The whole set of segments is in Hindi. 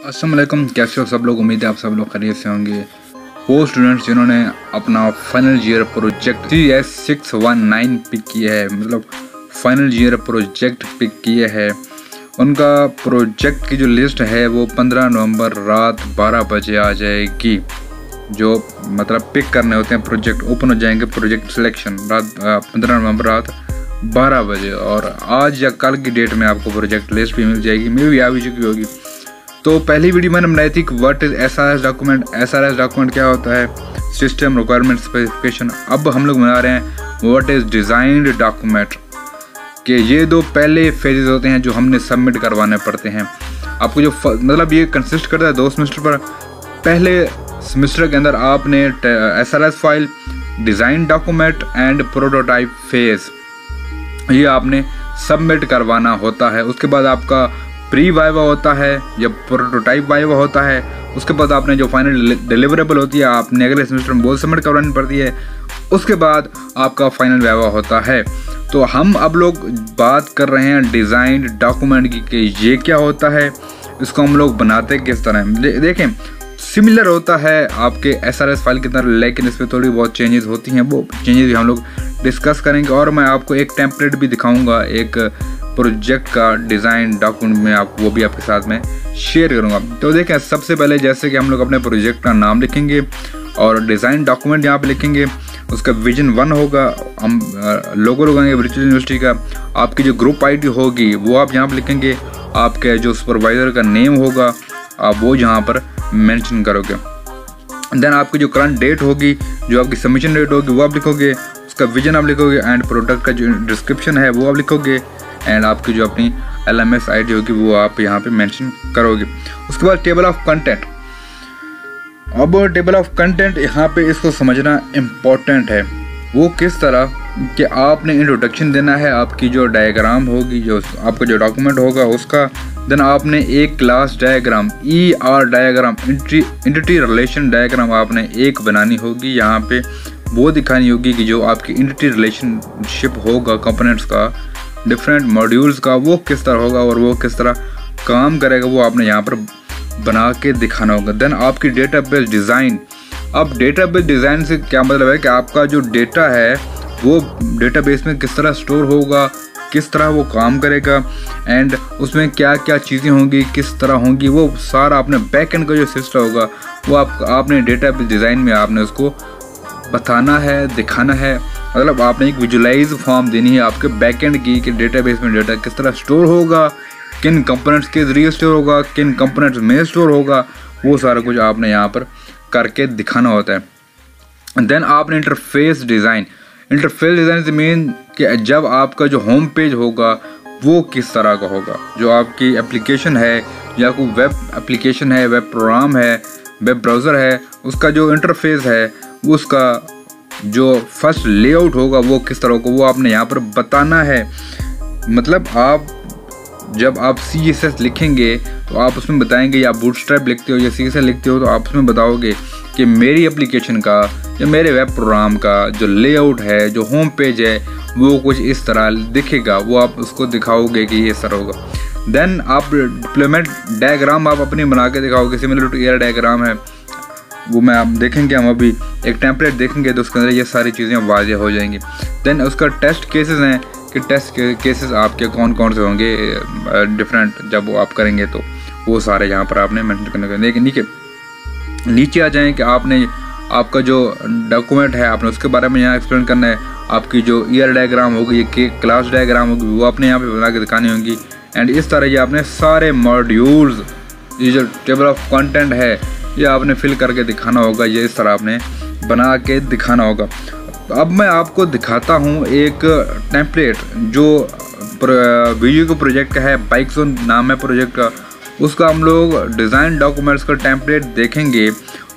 अस्सलाम वालेकुम, कैसे हो सब लोग। उम्मीद है आप सब लोग खैरियत से होंगे। वो स्टूडेंट्स जिन्होंने अपना final year project CS619 pick किया है, मतलब फाइनल ईयर प्रोजेक्ट पिक किए है, उनका प्रोजेक्ट की जो लिस्ट है वो 15 नवंबर रात 12 बजे आ जाएगी। जो मतलब पिक करने होते हैं प्रोजेक्ट ओपन हो जाएंगे, प्रोजेक्ट सिलेक्शन रात 15 नवंबर रात 12 बजे। और आज या कल की डेट में आपको प्रोजेक्ट लिस्ट भी मिल जाएगी, मे भी आ भी चुकी होगी। तो पहली वीडियो मैंने बनाई थी कि what is SRS document. SRS document क्या होता है, सिस्टम रिक्वायरमेंट स्पेसिफिकेशन। अब हम लोग बना रहे हैं व्हाट इज डिज़ाइंड डॉक्यूमेंट, कि ये दो पहले फेजेस होते हैं जो हमने सबमिट करवाने पड़ते हैं आपको। जो मतलब ये कंसिस्ट करता है 2 सेमेस्टर पर। पहले सेमेस्टर के अंदर आपने SRS file, design document and prototype phase ये आपने सबमिट करवाना होता है। उसके बाद आपका प्री वाइवा होता है या प्रोटोटाइप वाइवा होता है। उसके बाद आपने जो फाइनल डिलीवरेबल होती है आपने अगले सेमेस्टर में वो सबमिट करवानी पड़ती है। उसके बाद आपका फाइनल वाइवा होता है। तो हम अब लोग बात कर रहे हैं डिज़ाइन डॉक्यूमेंट की कि ये क्या होता है, इसको हम लोग बनाते किस तरह। देखें, सिमिलर होता है आपके SRS फाइल की तरह, लेकिन इसमें थोड़ी बहुत चेंजेस होती हैं। वो चेंजेस भी हम लोग डिस्कस करेंगे और मैं आपको एक टेम्पलेट भी दिखाऊंगा एक प्रोजेक्ट का डिज़ाइन डॉक्यूमेंट में, आप वो भी आपके साथ में शेयर करूंगा। तो देखें, सबसे पहले जैसे कि हम लोग अपने प्रोजेक्ट का नाम लिखेंगे और डिज़ाइन डॉक्यूमेंट यहाँ पे लिखेंगे। उसका विजन 1 होगा, हम लोगो लगाएंगे वर्चुअल यूनिवर्सिटी का। आपकी जो ग्रुप ID होगी वो आप यहाँ पर लिखेंगे। आपके जो सुपरवाइज़र का नेम होगा आप वो यहाँ पर मेंशन करोगे। देन आपकी जो करंट डेट होगी, जो आपकी सबमिशन डेट होगी वो आप लिखोगे। उसका विजन आप लिखोगे एंड प्रोडक्ट का जो डिस्क्रिप्शन है वो आप लिखोगे। एंड आपकी जो अपनी LMS ID होगी वो आप यहाँ पे मेंशन करोगे। उसके बाद टेबल ऑफ कंटेंट। अब टेबल ऑफ कंटेंट यहाँ पे इसको समझना इम्पोर्टेंट है। वो किस तरह कि आपने इंट्रोडक्शन देना है, आपकी जो डायग्राम होगी, जो आपका जो डॉक्यूमेंट होगा उसका। देन आपने एक class diagram, ER diagram, entity relation diagram आपने एक बनानी होगी। यहाँ पे वो दिखानी होगी कि जो आपकी एंटिटी रिलेशनशिप होगा कंपोनेंट्स का, डिफरेंट मॉड्यूल्स का, वो किस तरह होगा और वो किस तरह काम करेगा, वो आपने यहाँ पर बना के दिखाना होगा। देन आपकी डेटाबेस डिज़ाइन। अब डेटाबेस डिज़ाइन से क्या मतलब है कि आपका जो डेटा है वो डेटाबेस में किस तरह स्टोर होगा, किस तरह वो काम करेगा एंड उसमें क्या क्या चीज़ें होंगी, किस तरह होंगी, वो सारा आपने बैक एंड का जो सिस्टम होगा वो आपने डेटाबेस डिज़ाइन में आपने उसको बताना है, दिखाना है। मतलब आपने एक विजुलाइज फॉर्म देनी है आपके बैकएंड की कि डेटाबेस में डेटा किस तरह स्टोर होगा, किन कंपोनेंट्स के जरिए स्टोर होगा, किन कंपोनेंट्स में स्टोर होगा, वो सारा कुछ आपने यहाँ पर करके दिखाना होता है। देन आपने इंटरफेस डिज़ाइन। इंटरफेस डिज़ाइन से मीन कि जब आपका जो होम पेज होगा वो किस तरह का होगा, जो आपकी एप्लीकेशन है या कोई वेब एप्लीकेशन है, वेब प्रोग्राम है, वेब ब्राउज़र है, उसका जो इंटरफेस है उसका जो फर्स्ट लेआउट होगा वो किस तरह को वो आपने यहाँ पर बताना है। मतलब आप जब आप CSS लिखेंगे तो आप उसमें बताएंगे, या बूटस्ट्रैप लिखते हो या CSS लिखते हो तो आप उसमें बताओगे कि मेरी एप्लीकेशन का या मेरे वेब प्रोग्राम का जो लेआउट है, जो होम पेज है, वो कुछ इस तरह दिखेगा। वो आप उसको दिखाओगे कि ये इस तरह होगा। देन आप डिप्लॉयमेंट डायग्राम आप अपनी बना के दिखाओगे, सिमिलर टू ER डायग्राम है वो मैं आप देखेंगे, हम अभी एक टेम्पलेट देखेंगे तो उसके अंदर ये सारी चीज़ें वाज़ेह हो जाएंगी। देन उसका टेस्ट केसेस हैं कि टेस्ट केसेस आपके कौन कौन से होंगे डिफरेंट, जब वो आप करेंगे तो वो सारे यहाँ पर आपने मेंशन करने का। लेकिन नीचे आ जाएँ कि आपने आपका जो डॉक्यूमेंट है आपने उसके बारे में यहाँ एक्सप्लेन करना है। आपकी जो ER डायग्राम होगी, ये क्लास डायग्राम होगी, वो आपने यहाँ पर बना के दिखानी होगी। एंड इस तरह ये आपने सारे मॉड्यूल्स, ये जो टेबल ऑफ कंटेंट है ये आपने फिल करके दिखाना होगा। ये इस तरह आपने बना के दिखाना होगा। अब मैं आपको दिखाता हूँ एक टेम्पलेट जो वीडियो को प्रोजेक्ट का है, बाइकज़ोन नाम है प्रोजेक्ट का। उसका हम लोग डिज़ाइन डॉक्यूमेंट्स का टेम्पलेट देखेंगे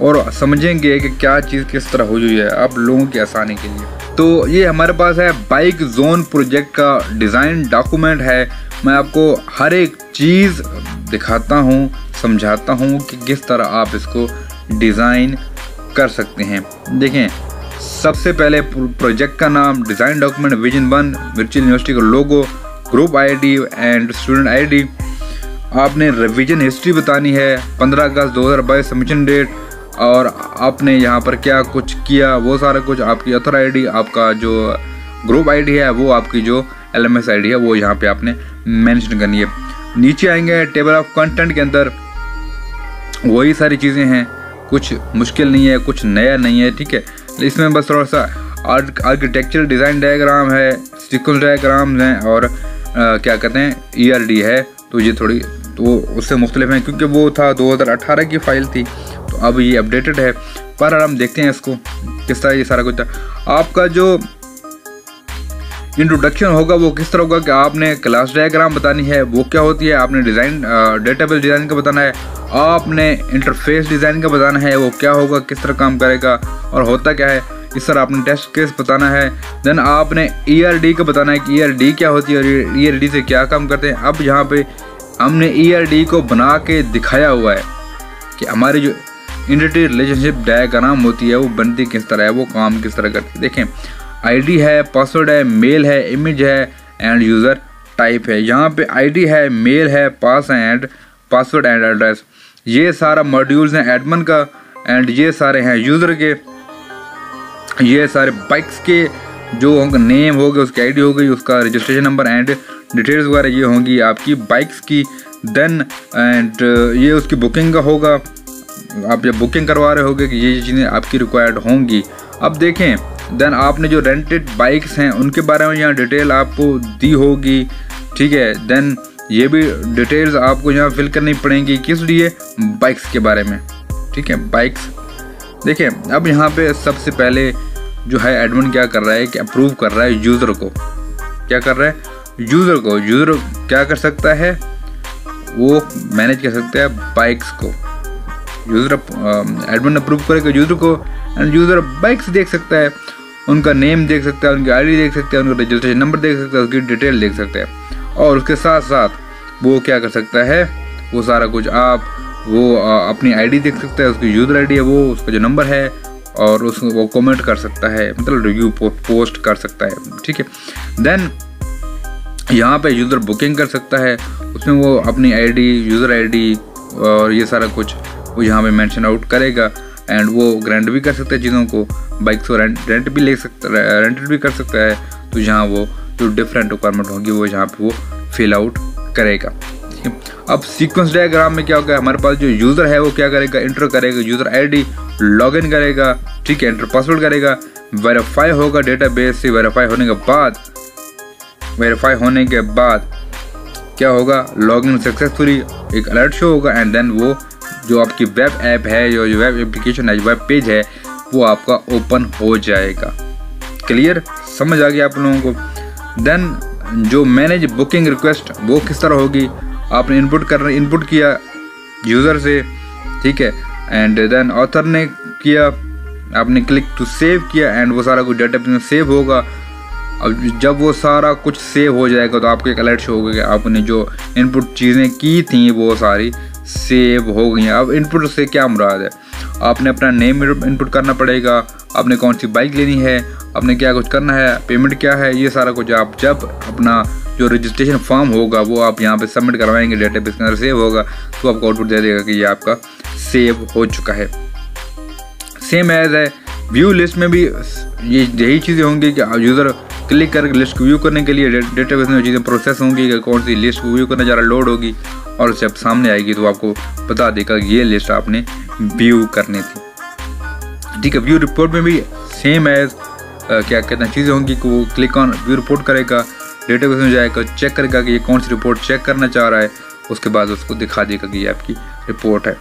और समझेंगे कि क्या चीज़ किस तरह हुई है आप लोगों की आसानी के लिए। तो ये हमारे पास है बाइकज़ोन प्रोजेक्ट का डिज़ाइन डॉक्यूमेंट है। मैं आपको हर एक चीज़ दिखाता हूँ, समझाता हूँ कि किस तरह आप इसको डिज़ाइन कर सकते हैं। देखें, सबसे पहले प्रोजेक्ट का नाम, design document, vision 1, virtual university का logo, group ID and student ID। आपने रिवीजन हिस्ट्री बतानी है, 15 अगस्त 2022 सबमिशन डेट, और आपने यहाँ पर क्या कुछ किया वो सारा कुछ, आपकी ऑथर आईडी, आपका जो ग्रुप आईडी है वो, आपकी जो LMS आईडी है वो यहाँ पे आपने मेंशन करनी है। नीचे आएंगे टेबल ऑफ कंटेंट के अंदर वही सारी चीज़ें हैं, कुछ मुश्किल नहीं है, कुछ नया नहीं है, ठीक है। इसमें बस थोड़ा सा आर्किटेक्चरल डिज़ाइन डायग्राम है, सीक्वेंस डायग्राम्स हैं, और क्या कहते हैं ERD है। तो ये थोड़ी तो उससे मुख्तलिफ है क्योंकि वो था 2018 की फ़ाइल थी, तो अब ये अपडेटेड है। पर हम देखते हैं इसको किस तरह ये सारा कुछ था। आपका जो इंट्रोडक्शन होगा वो किस तरह होगा कि आपने क्लास डायग्राम बतानी है वो क्या होती है, आपने डिज़ाइन डेटाबेस डिज़ाइन का बताना है, आपने इंटरफेस डिज़ाइन का बताना है वो क्या होगा, किस तरह काम करेगा और होता क्या है, इस तरह आपने टेस्ट केस बताना है। देन आपने ERD का बताना है कि ERD क्या होती है और ERD से क्या काम करते हैं। अब यहाँ पे हमने ERD को बना के दिखाया हुआ है कि हमारी जो एंटिटी रिलेशनशिप डायग्राम होती है वो बनती किस तरह है, वो काम किस तरह करती है। देखें ID है, पासवर्ड है, मेल है, इमेज है एंड यूज़र टाइप है। यहाँ पे ID है, मेल है, पासवर्ड एंड एड्रेस, ये सारा मॉड्यूल्स हैं एडमिन का, एंड ये सारे हैं यूज़र के, ये सारे बाइक्स के जो होंगे नेम हो गए, उसकी ID हो गई, उसका रजिस्ट्रेशन नंबर एंड डिटेल्स वगैरह ये होंगी आपकी बाइक्स की। देन एंड ये उसकी बुकिंग का होगा, आप जब बुकिंग करवा रहे होगे कि ये चीज़ें आपकी रिक्वायर्ड होंगी। अब देखें देन आपने जो रेंटेड बाइक्स हैं उनके बारे में यहाँ डिटेल आपको दी होगी, ठीक है। देन ये भी डिटेल्स आपको यहाँ फिल करनी पड़ेंगी, किस लिए, बाइक्स के बारे में, ठीक है, बाइक्स। देखिए अब यहाँ पे सबसे पहले जो है एडमिन क्या कर रहा है कि अप्रूव कर रहा है यूज़र को, क्या कर रहा है यूज़र को, यूज़र क्या कर सकता है वो मैनेज कर सकता है बाइक्स को, यूज़र एडमिन अप्रूव करेगा यूज़र को एंड यूज़र बाइक्स देख सकता है, उनका नेम देख सकता है, उनकी ID देख सकता है, उनका रजिस्ट्रेशन नंबर देख सकता है, उसकी डिटेल देख सकता है, और उसके साथ साथ वो क्या कर सकता है वो सारा कुछ आप वो अपनी ID देख सकता है, उसकी यूज़र ID है वो, उसका जो नंबर है, और उसको वो कमेंट कर सकता है, मतलब रिव्यू पोस्ट कर सकता है, ठीक है। देन यहाँ पे यूज़र बुकिंग कर सकता है, उसमें वो अपनी ID, यूज़र ID और ये सारा कुछ वो यहाँ पे मेंशन आउट करेगा, एंड वो ग्रांट भी कर सकता है चीज़ों को, बाइक्स को रेंट भी ले सकता है, रेंटेड भी कर सकता है। तो यहाँ वो जो डिफरेंट रिक्वायरमेंट होगी वो यहाँ पे वो फिल आउट करेगा, ठीक है। अब सीक्वेंस डायग्राम में क्या होगा, हमारे पास जो यूज़र है वो क्या करेगा, इंटर करेगा यूज़र ID, लॉगिन करेगा, ठीक है, एंटर पासवर्ड करेगा, वेरीफाई होगा डेटाबेस से, वेरीफाई होने के बाद क्या होगा, लॉगिन सक्सेसफुली एक अलर्ट शो होगा, एंड देन वो जो आपकी वेब ऐप है, जो वेब एप्लीकेशन है, वेब पेज है, वो आपका ओपन हो जाएगा। क्लियर, समझ आ गया आप लोगों को। देन जो मैनेज बुकिंग रिक्वेस्ट वो किस तरह होगी, आपने इनपुट किया यूज़र से, ठीक है, एंड देन ऑथर ने किया, आपने क्लिक टू सेव किया, एंड वो सारा कुछ डेटाबेस में सेव होगा। अब जब वो सारा कुछ सेव हो जाएगा तो आपको एक अलर्ट शो होगा कि आपने जो इनपुट चीज़ें की थी वो सारी सेव हो गई हैं। अब इनपुट से क्या मुराद है, आपने अपना नेम इनपुट करना पड़ेगा, आपने कौन सी बाइक लेनी है, आपने क्या कुछ करना है, पेमेंट क्या है, ये सारा कुछ आप जब अपना जो रजिस्ट्रेशन फॉर्म होगा वो आप यहाँ पे सबमिट करवाएंगे, डेटाबेस के अंदर सेव होगा, तो आपको आउटपुट दे देगा कि ये आपका सेव हो चुका है। सेम एज है व्यू लिस्ट में भी ये यही चीज़ें होंगी कि यूज़र क्लिक करके लिस्ट को व्यू करने के लिए डेटाबेस में चीज़ें प्रोसेस होंगी कि कौन सी लिस्ट को व्यू करना ज़रा लोड होगी, और जब सामने आएगी तो आपको बता देगा ये लिस्ट आपने व्यू करनी थी, ठीक है। व्यू रिपोर्ट में भी सेम एज क्या कहते हैं चीज़ें होंगी कि वो क्लिक ऑन व्यू रिपोर्ट करेगा, डेटाबेस में जाएगा, चेक करेगा कि ये कौन सी रिपोर्ट चेक करना चाह रहा है, उसके बाद उसको दिखा देगा कि ये आपकी रिपोर्ट है।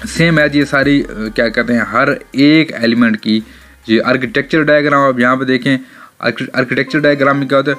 सेम एज ये सारी क्या कहते हैं हर एक एलिमेंट की ये आर्किटेक्चर डायग्राम आप यहाँ पे देखें। आर्किटेक्चर डायग्राम में क्या होता है,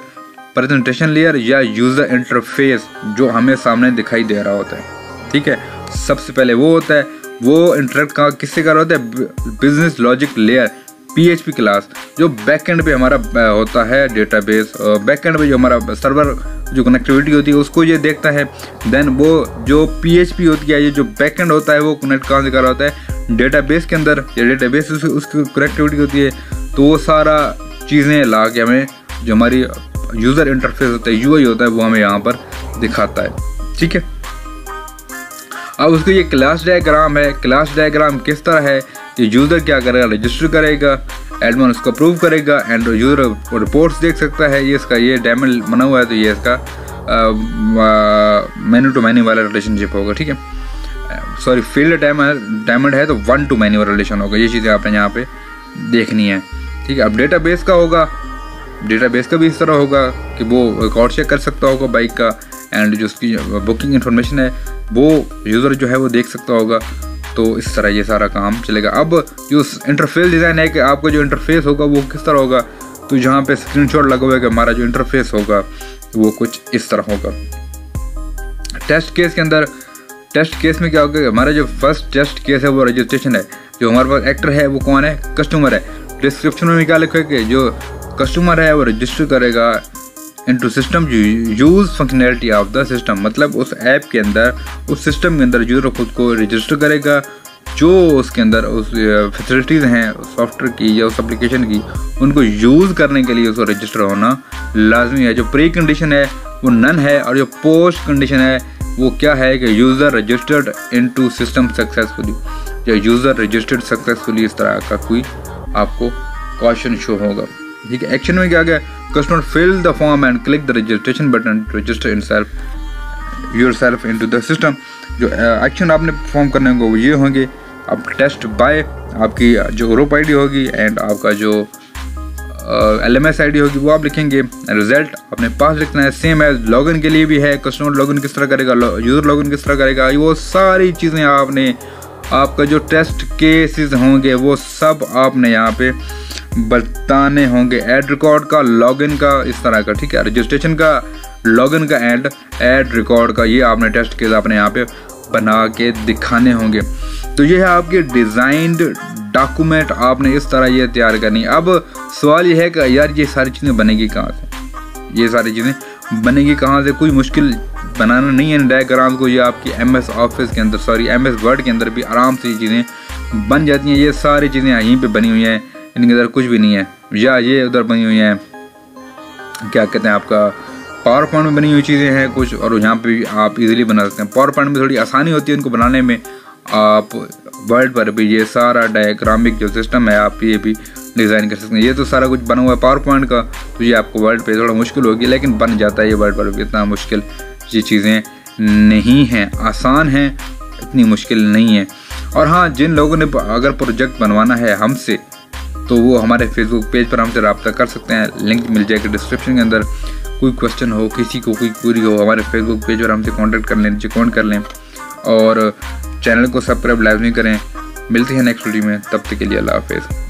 प्रेजेंटेशन लेयर या यूज़र इंटरफेस जो हमें सामने दिखाई दे रहा होता है, ठीक है। सबसे पहले वो होता है, वो इंटरेक्ट का किससे कर रहा होता है, business logic layer PHP class जो बैकएंड पे हमारा होता है डेटाबेस, बैकएंड पे जो हमारा सर्वर जो कनेक्टिविटी होती है उसको ये देखता है। देन वो जो PHP होती है, ये जो बैकएंड होता है वो कनेक्ट कहाँ से कर रहा होता है, डेटाबेस के अंदर, या डेटाबेस उसकी कनेक्टिविटी होती है, तो वो सारा चीज़ें ला के हमें जो हमारी यूज़र इंटरफेस होता है UI होता है वो हमें यहाँ पर दिखाता है, ठीक है। अब उसको ये क्लास डायग्राम है। क्लास डायग्राम किस तरह है कि यूज़र क्या करेगा, रजिस्टर करेगा, एडमिन उसको अप्रूव करेगा एंड यूज़र रिपोर्ट्स देख सकता है। ये इसका ये डायमंड बना हुआ है, तो ये इसका मैन्यू टू मैनी वाला रिलेशनशिप होगा। ठीक है, सॉरी फील्ड डायमंड है तो 1 to many वाला रिलेशन होगा। ये चीज़ें आपने यहाँ पे देखनी है। ठीक है, अब डेटाबेस का होगा, डेटाबेस का भी इस तरह होगा कि वो रिकॉर्ड चेक कर सकता होगा बाइक का एंड जो उसकी बुकिंग इन्फॉर्मेशन है वो यूज़र जो है वो देख सकता होगा। तो इस तरह ये सारा काम चलेगा। अब जो इंटरफेस डिज़ाइन है कि आपका जो इंटरफेस होगा वो किस तरह होगा, तो जहाँ पे स्क्रीनशॉट लगा हुआ है कि हमारा जो इंटरफेस होगा वो कुछ इस तरह होगा। टेस्ट केस के अंदर, टेस्ट केस में क्या होगा, हमारा जो फर्स्ट टेस्ट केस है वो रजिस्ट्रेशन है। जो हमारे पास एक्टर है वो कौन है, कस्टमर है। डिस्क्रिप्शन में क्या लिखा है कि जो कस्टमर है वो रजिस्टर करेगा into system use functionality of the system, मतलब उस ऐप के अंदर, उस सिस्टम के अंदर यूज़र खुद को रजिस्टर करेगा। जो उसके अंदर उस फैसिलिटीज़ हैं सॉफ्टवेयर की या उस एप्लीकेशन की, उनको यूज़ करने के लिए उसको रजिस्टर होना लाजमी है। जो प्री कंडीशन है वो नन है और जो पोस्ट कंडीशन है वो क्या है कि user registered into system successfully, या यूज़र रजिस्टर्ड सक्सेसफुली, इस तरह का कोई आपको क्वेश्चन शो होगा। ठीक है, एक्शन में क्या गया, customer fill the form and click the registration button to register yourself into the system. जो एक्शन आपने परफॉर्म करने होंगे वो ये होंगे, आप टेस्ट बाय आपकी जो ग्रुप आईडी होगी एंड आपका जो LMS आईडी होगी वो आप लिखेंगे। रिजल्ट अपने पास लिखना है, सेम एज लॉगिन के लिए भी है। कस्टमर लॉगिन किस तरह करेगा, यूज़र लॉगिन किस तरह करेगा, वो सारी चीज़ें आपने, आपका जो टेस्ट केसेस होंगे वो सब आपने यहाँ पे बताने होंगे। ऐड रिकॉर्ड का, लॉगिन का, इस तरह का। ठीक है, रजिस्ट्रेशन का, लॉगिन का एंड ऐड रिकॉर्ड का, ये आपने टेस्ट केस आपने यहाँ पे बना के दिखाने होंगे। तो ये है आपकी डिज़ाइंड डॉक्यूमेंट, आपने इस तरह ये तैयार करनी है। अब सवाल ये है कि यार ये सारी चीज़ें बनेगी कहाँ से, ये सारी चीज़ें बनेगी कहाँ से। कोई मुश्किल बनाना नहीं है डायग्राम को, ये आपकी MS ऑफिस के अंदर, सॉरी MS वर्ड के अंदर भी आराम से ये चीज़ें बन जाती हैं। ये सारी चीज़ें यहीं पे बनी हुई हैं, इनके अंदर कुछ भी नहीं है। या ये उधर बनी हुई हैं, क्या कहते हैं, आपका पावर पॉइंट में बनी हुई चीज़ें हैं कुछ, और यहाँ पे भी आप इजीली बना सकते हैं। पावर पॉइंट में थोड़ी आसानी होती है इनको बनाने में, आप वर्ड पर भी ये सारा डायग्रामिक जो सिस्टम है आप ये भी डिज़ाइन कर सकते हैं। ये तो सारा कुछ बना हुआ है पावर पॉइंट का, तो ये आपको वर्ड पे थोड़ा मुश्किल होगी, लेकिन बन जाता है ये वर्ड पर भी। इतना मुश्किल ये चीज़ें नहीं हैं, आसान हैं, इतनी मुश्किल नहीं है। और हाँ, जिन लोगों ने अगर प्रोजेक्ट बनवाना है हमसे तो वो हमारे फेसबुक पेज पर हमसे रब्ता कर सकते हैं, लिंक मिल जाएगा डिस्क्रिप्शन के अंदर। कोई क्वेश्चन हो, किसी को कोई क्वेरी हो, हमारे फेसबुक पेज पर हमसे कांटेक्ट कर लें, नीचे कमेंट कर लें और चैनल को सब्सक्राइब लाजमी करें। मिलते हैं नेक्स्ट वीडियो में, तब तक के लिए अल्लाह हाफिज़।